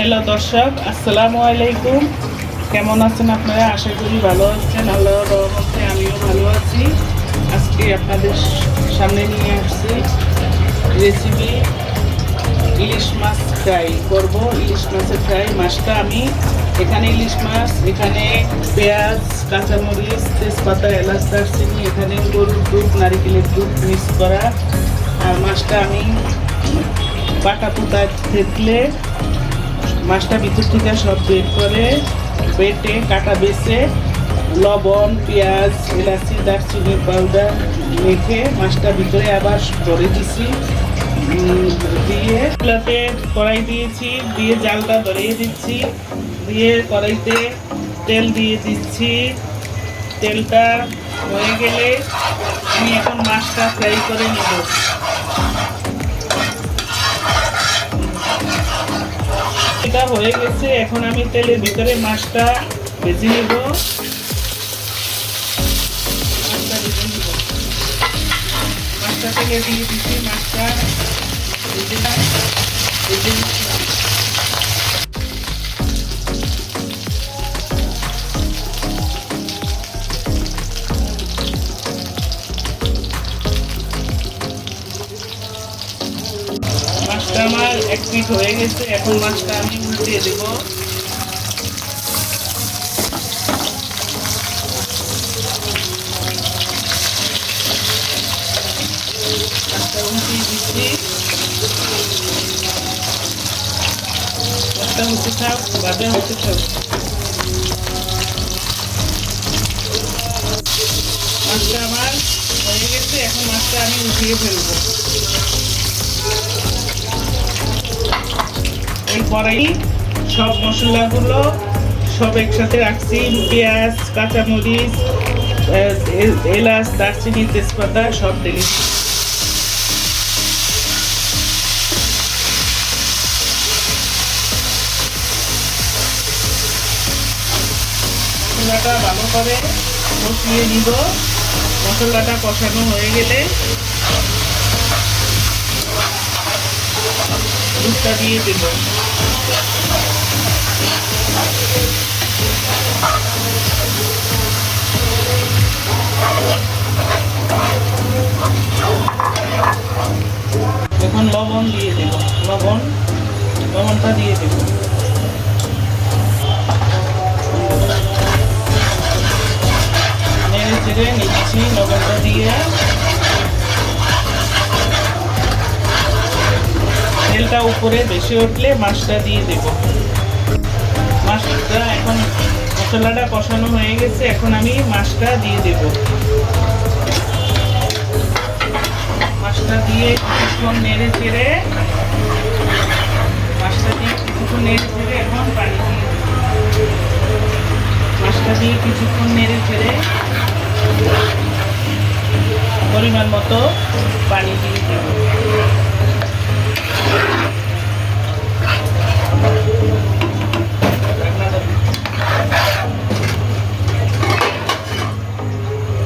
Hello দর্শক, আসসালামু আলাইকুম। কেমন আছেন আপনারা? আশা করি ভালো আছেন। আল্লাহর রহমতে আমিও ভালো আছি। আজকে আপনাদের সামনে নিয়ে আসছি রেসিপি ইলিশ মাছ ফ্রাই করব। ইলিশ মাছের ফ্রাই। মাছটা আমি এখানে ইলিশ মাছ, এখানে পেঁয়াজ, কাঁচামরিচ, তেজপাতা, এলাচ, দারচিনি, এখানে গরুর দুধ, নারিকেলের দুধ মিক্স করা। আর মাছটা আমি পাটা পুতা থেতলে মাছটা ভিতর থেকে সব বের করে বেটে কাটা বেছে লবণ, পেঁয়াজ, এলাচি, দারচিনির পাউডার মেখে মাছটা ভিতরে আবার ভরে দিছি। দিয়ে চুলাতে কড়াই দিয়েছি, দিয়ে জালটা ধরিয়ে দিচ্ছি, দিয়ে কড়াইতে তেল দিয়ে দিচ্ছি। তেলটা হয়ে গেলে আমি এখন মাছটা ফ্রাই করে নেব। এটা হয়ে গেছে, এখন আমি তেলের ভিতরে মাছটা ভেজে নেব। মাছটা তেলে দিয়ে দিচ্ছি, মাছটা ভেজে নিচ্ছিলাম। মাছটা আমার এক পিঠ হয়ে গেছে, এখন মাছটা আমি উল্টিয়ে দেব। মাছটা উল্টিয়ে দিচ্ছি। মাছটা হতে থাক, ভাজা হতে থাক। মাছটা আমার হয়ে গেছে, এখন মাছটা আমি উঠিয়ে ফেলবো। এই কড়াই সব মশলাগুলো সব একসাথে রাখছি। পেঁয়াজ, কাঁচামরিচ, এলাচ, দারচিনি, তেজপাতা সব দিলি। মশলাটা ভালো করে কষিয়ে নিব। মশলাটা কষানো হয়ে গেলে দুধটা দিয়ে দেব। এখন লবণ দিয়ে দেব। লবণটা দিয়ে দেব। নেড়ে চেড়ে নিচ্ছি লবণটা দিয়ে। তেলটা উপরে বেশি উঠলে মাছটা দিয়ে দেব। মাছটা এখন মশলাটা কষানো হয়ে গেছে, এখন আমি মাছটা দিয়ে দেব। মাছটা দিয়ে কিছুক্ষণ নেড়ে চেড়ে এখন পানি দিয়ে দেব। মাছটা দিয়ে কিছুক্ষণ নেড়ে চেড়ে পরিমাণ মতো পানি দিয়ে দেব।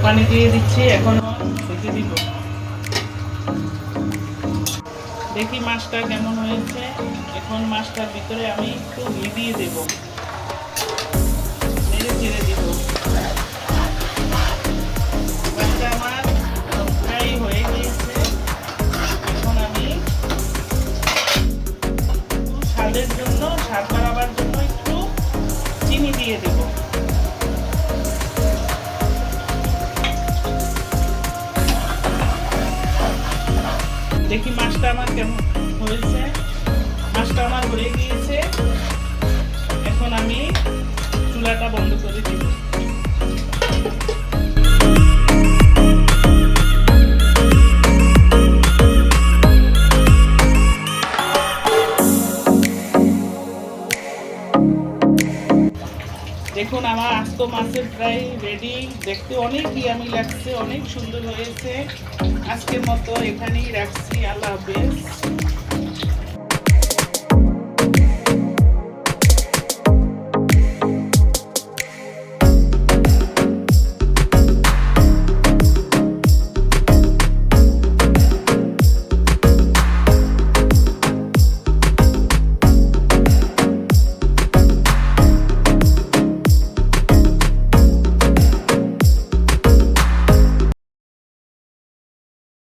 পানি দিয়ে দিচ্ছি, এখন ঢেকে দিব। দেখি মাছটা কেমন হয়েছে। এখন মাছটার ভিতরে আমি একটু ঘি দিয়ে দেব, নেড়ে চেড়ে দিব। মাছটা আমার ফ্রাই হয়ে গিয়েছে। এখন আমি স্বাদের জন্য, স্বাদ বাড়াবার জন্য একটু চিনি দিয়ে দেব। দেখি মাছটা আমার কেমন হয়েছে। মাছটা আমার হয়ে গিয়েছে, এখন আমি চুলাটা বন্ধ করে দিব। দেখুন আমার আস্ত মাছের ফ্রাই রেডি। দেখতে অনেক ইয়ামি লাগছে, অনেক সুন্দর হয়েছে। আজকের মতো এখানেই রাখছি। আল্লাহ হাফেজ।